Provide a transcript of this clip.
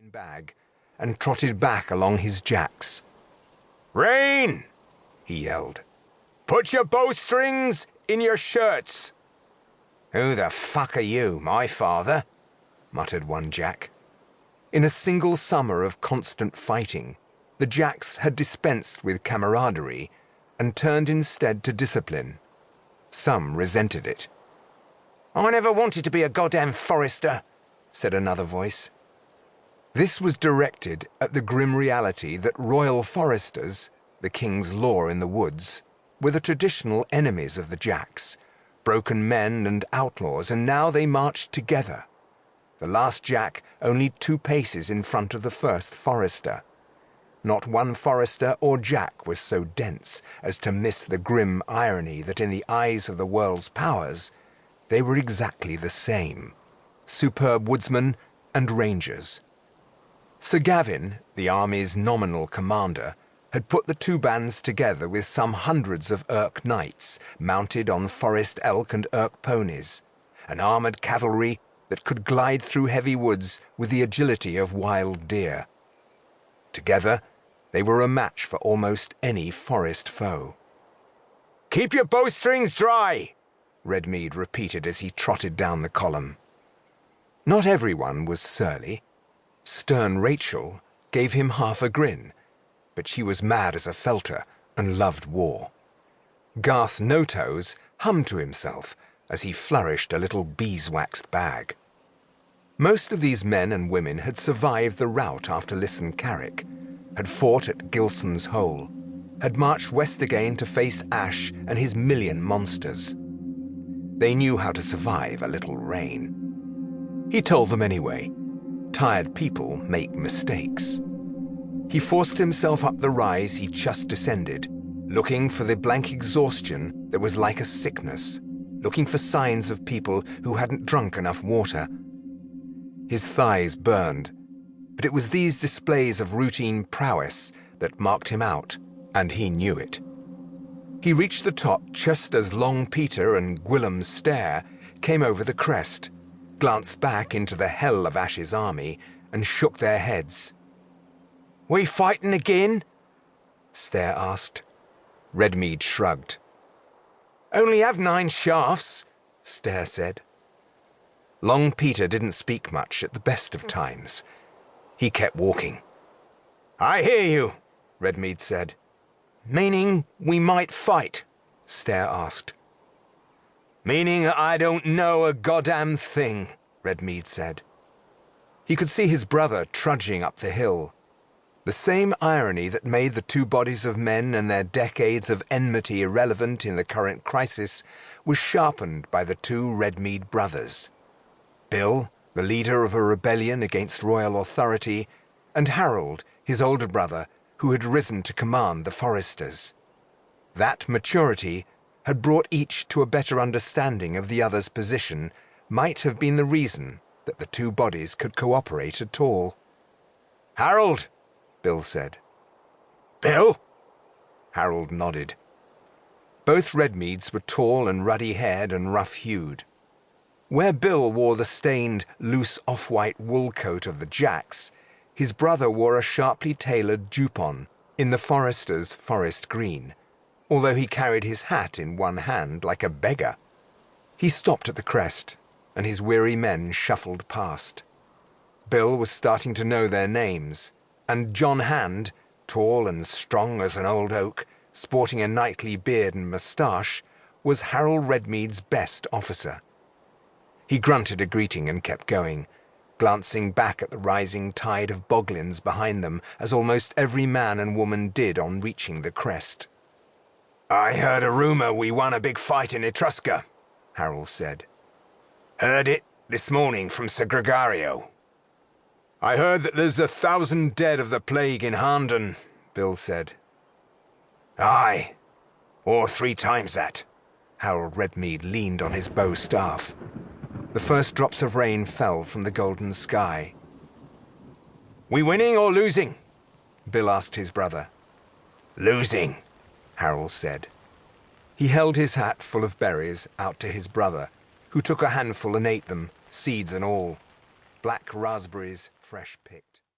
bag and trotted back along his jacks. "Rain!" he yelled. "Put your bowstrings in your shirts." "Who the fuck are you, my father?" muttered one jack. In a single summer of constant fighting, the jacks had dispensed with camaraderie and turned instead to discipline. Some resented it. "I never wanted to be a goddamn forester," said another voice. This was directed at the grim reality that royal foresters, the king's law in the woods, were the traditional enemies of the jacks, broken men and outlaws, and now they marched together. The last jack only 2 paces in front of the first forester. Not one forester or jack was so dense as to miss the grim irony that in the eyes of the world's powers, they were exactly the same, superb woodsmen and rangers. Sir Gavin, the army's nominal commander, had put the 2 bands together with some hundreds of Urk knights mounted on forest elk and Urk ponies, an armoured cavalry that could glide through heavy woods with the agility of wild deer. Together, they were a match for almost any forest foe. "Keep your bowstrings dry!" Redmead repeated as he trotted down the column. Not everyone was surly. Stern Rachel gave him half a grin, but she was mad as a felter and loved war. Garth No-Toes hummed to himself as he flourished a little beeswaxed bag. Most of these men and women had survived the rout after Listen Carrick, had fought at Gilson's Hole, had marched west again to face Ash and his million monsters. They knew how to survive a little rain. He told them anyway. Tired people make mistakes. He forced himself up the rise he just descended, looking for the blank exhaustion that was like a sickness, looking for signs of people who hadn't drunk enough water. His thighs burned, but it was these displays of routine prowess that marked him out, and he knew it. He reached the top just as Long Peter and Gwillem Stair came over the crest, glanced back into the hell of Ash's army, and shook their heads. "We fightin' again?" Stair asked. Redmead shrugged. "Only have 9 shafts," Stair said. Long Peter didn't speak much at the best of times. He kept walking. "I hear you," Redmead said. "Meaning we might fight?" Stair asked. "Meaning I don't know a goddamn thing," Redmead said. He could see his brother trudging up the hill. The same irony that made the 2 bodies of men and their decades of enmity irrelevant in the current crisis was sharpened by the 2 Redmead brothers. Bill, the leader of a rebellion against royal authority, and Harold, his older brother, who had risen to command the foresters. That maturity had brought each to a better understanding of the other's position, might have been the reason that the 2 bodies could cooperate at all. "Harold," Bill said. "Bill?" Harold nodded. Both Redmeads were tall and ruddy-haired and rough-hued. Where Bill wore the stained, loose off-white wool coat of the jacks, his brother wore a sharply tailored jupon in the forester's forest green, although he carried his hat in one hand like a beggar. He stopped at the crest, and his weary men shuffled past. Bill was starting to know their names, and John Hand, tall and strong as an old oak, sporting a knightly beard and moustache, was Harold Redmead's best officer. He grunted a greeting and kept going, glancing back at the rising tide of boglins behind them, as almost every man and woman did on reaching the crest. "I heard a rumour we won a big fight in Etrusca," Harold said. "Heard it this morning from Sir Gregario." "I heard that there's 1,000 dead of the plague in Harndon," Bill said. "Aye, or 3 times that." Harold Redmead leaned on his bow staff. The first drops of rain fell from the golden sky. "We winning or losing?" Bill asked his brother. "Losing," Harold said. He held his hat full of berries out to his brother, who took a handful and ate them, seeds and all. Black raspberries, fresh picked.